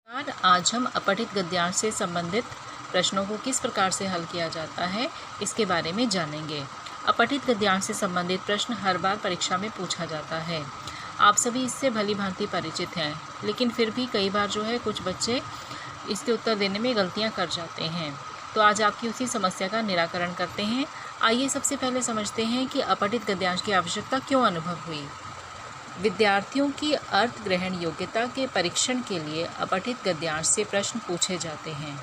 आज हम अपठित गद्यांश से संबंधित प्रश्नों को किस प्रकार से हल किया जाता है इसके बारे में जानेंगे। अपठित गद्यांश से संबंधित प्रश्न हर बार परीक्षा में पूछा जाता है। आप सभी इससे भली भांति परिचित हैं, लेकिन फिर भी कई बार कुछ बच्चे इसके उत्तर देने में गलतियां कर जाते हैं। तो आज आपकी उसी समस्या का निराकरण करते हैं। आइए सबसे पहले समझते हैं कि अपठित गद्यांश की आवश्यकता क्यों अनुभव हुई। विद्यार्थियों की अर्थ ग्रहण योग्यता के परीक्षण के लिए अपठित गद्यांश से प्रश्न पूछे जाते हैं।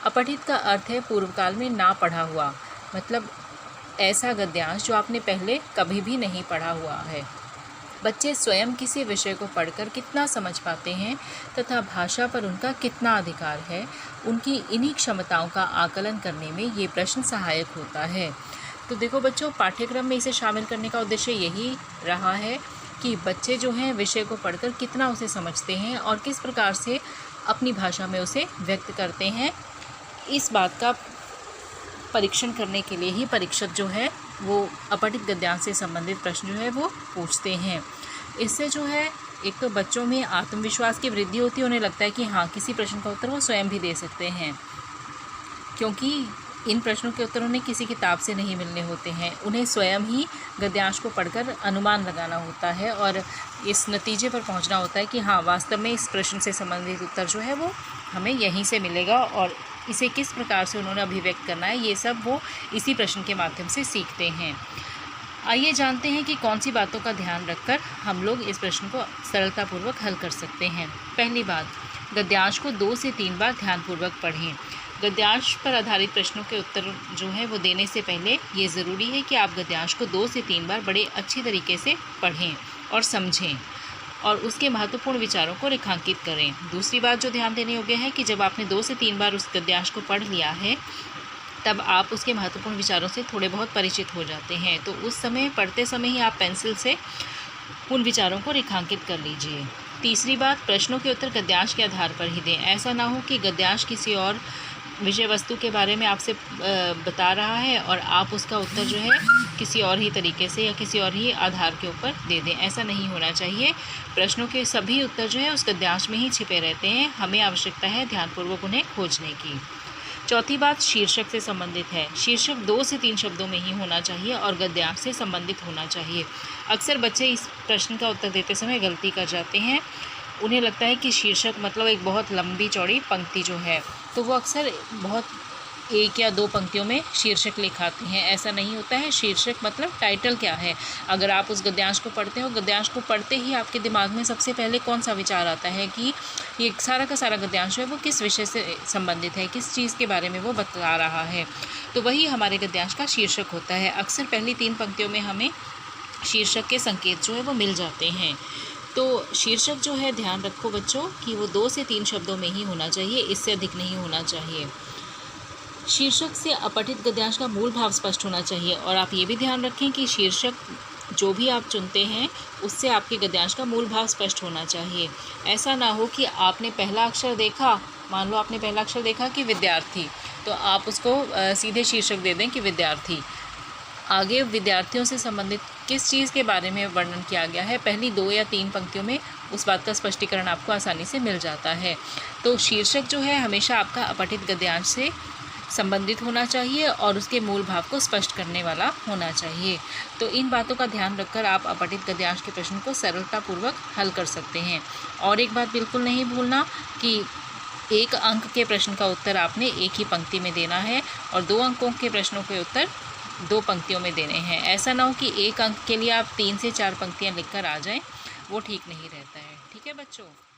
अपठित का अर्थ है पूर्व काल में ना पढ़ा हुआ, मतलब ऐसा गद्यांश जो आपने पहले कभी भी नहीं पढ़ा हुआ है। बच्चे स्वयं किसी विषय को पढ़कर कितना समझ पाते हैं तथा भाषा पर उनका कितना अधिकार है, उनकी इन्हीं क्षमताओं का आकलन करने में ये प्रश्न सहायक होता है। तो देखो बच्चों, पाठ्यक्रम में इसे शामिल करने का उद्देश्य यही रहा है कि बच्चे विषय को पढ़कर कितना उसे समझते हैं और किस प्रकार से अपनी भाषा में उसे व्यक्त करते हैं। इस बात का परीक्षण करने के लिए ही परीक्षक वो अपठित गद्यांश से संबंधित प्रश्न वो पूछते हैं। इससे एक तो बच्चों में आत्मविश्वास की वृद्धि होती है। उन्हें लगता है कि हाँ, किसी प्रश्न का उत्तर वो स्वयं भी दे सकते हैं, क्योंकि इन प्रश्नों के उत्तर उन्हें किसी किताब से नहीं मिलने होते हैं। उन्हें स्वयं ही गद्यांश को पढ़कर अनुमान लगाना होता है और इस नतीजे पर पहुंचना होता है कि हाँ, वास्तव में इस प्रश्न से संबंधित उत्तर वो हमें यहीं से मिलेगा और इसे किस प्रकार से उन्होंने अभिव्यक्त करना है, ये सब वो इसी प्रश्न के माध्यम से सीखते हैं। आइए जानते हैं कि कौन सी बातों का ध्यान रखकर हम लोग इस प्रश्न को सरलतापूर्वक हल कर सकते हैं। पहली बात, गद्यांश को 2 से 3 बार ध्यानपूर्वक पढ़ें। गद्यांश पर आधारित प्रश्नों के उत्तर वो देने से पहले ये ज़रूरी है कि आप गद्यांश को 2 से 3 बार बड़े अच्छी तरीके से पढ़ें और समझें और उसके महत्वपूर्ण विचारों को रेखांकित करें। दूसरी बात जो ध्यान देने योग्य है कि जब आपने 2 से 3 बार उस गद्यांश को पढ़ लिया है, तब आप उसके महत्वपूर्ण विचारों से थोड़े बहुत परिचित हो जाते हैं। तो उस समय पढ़ते समय ही आप पेंसिल से उन विचारों को रेखांकित कर लीजिए। तीसरी बात, प्रश्नों के उत्तर गद्यांश के आधार पर ही दें। ऐसा ना हो कि गद्यांश किसी और विषय वस्तु के बारे में आपसे बता रहा है और आप उसका उत्तर किसी और ही तरीके से या किसी और ही आधार के ऊपर दे दें। ऐसा नहीं होना चाहिए। प्रश्नों के सभी उत्तर उस गद्यांश में ही छिपे रहते हैं। हमें आवश्यकता है ध्यानपूर्वक उन्हें खोजने की। चौथी बात शीर्षक से संबंधित है। शीर्षक 2 से 3 शब्दों में ही होना चाहिए और गद्यांश से संबंधित होना चाहिए। अक्सर बच्चे इस प्रश्न का उत्तर देते समय गलती कर जाते हैं। उन्हें लगता है कि शीर्षक मतलब एक बहुत लंबी चौड़ी पंक्ति तो वो अक्सर बहुत 1 या 2 पंक्तियों में शीर्षक लिखाते हैं। ऐसा नहीं होता है। शीर्षक मतलब टाइटल क्या है। अगर आप उस गद्यांश को पढ़ते हो, गद्यांश को पढ़ते ही आपके दिमाग में सबसे पहले कौन सा विचार आता है कि ये सारा का सारा गद्यांश वो किस विषय से संबंधित है, किस चीज़ के बारे में वो बता रहा है, तो वही हमारे गद्यांश का शीर्षक होता है। अक्सर पहली 3 पंक्तियों में हमें शीर्षक के संकेत वो मिल जाते हैं। तो शीर्षक ध्यान रखो बच्चों कि वो 2 से 3 शब्दों में ही होना चाहिए, इससे अधिक नहीं होना चाहिए। शीर्षक से अपठित गद्यांश का मूल भाव स्पष्ट होना चाहिए और आप ये भी ध्यान रखें कि शीर्षक जो भी आप चुनते हैं उससे आपके गद्यांश का मूल भाव स्पष्ट होना चाहिए। ऐसा ना हो कि आपने पहला अक्षर देखा, मान लो आपने पहला अक्षर देखा कि विद्यार्थी, तो आप उसको सीधे शीर्षक दे दें कि विद्यार्थी। आगे विद्यार्थियों से संबंधित किस चीज़ के बारे में वर्णन किया गया है, पहली 2 या 3 पंक्तियों में उस बात का स्पष्टीकरण आपको आसानी से मिल जाता है। तो शीर्षक हमेशा आपका अपठित गद्यांश से संबंधित होना चाहिए और उसके मूल भाव को स्पष्ट करने वाला होना चाहिए। तो इन बातों का ध्यान रखकर आप अपठित गद्यांश के प्रश्न को सरलतापूर्वक हल कर सकते हैं। और एक बात बिल्कुल नहीं भूलना कि 1 अंक के प्रश्न का उत्तर आपने 1 ही पंक्ति में देना है और 2 अंकों के प्रश्नों के उत्तर 2 पंक्तियों में देने हैं। ऐसा ना हो कि 1 अंक के लिए आप 3 से 4 पंक्तियाँ लिखकर आ जाएं, वो ठीक नहीं रहता है। ठीक है बच्चों।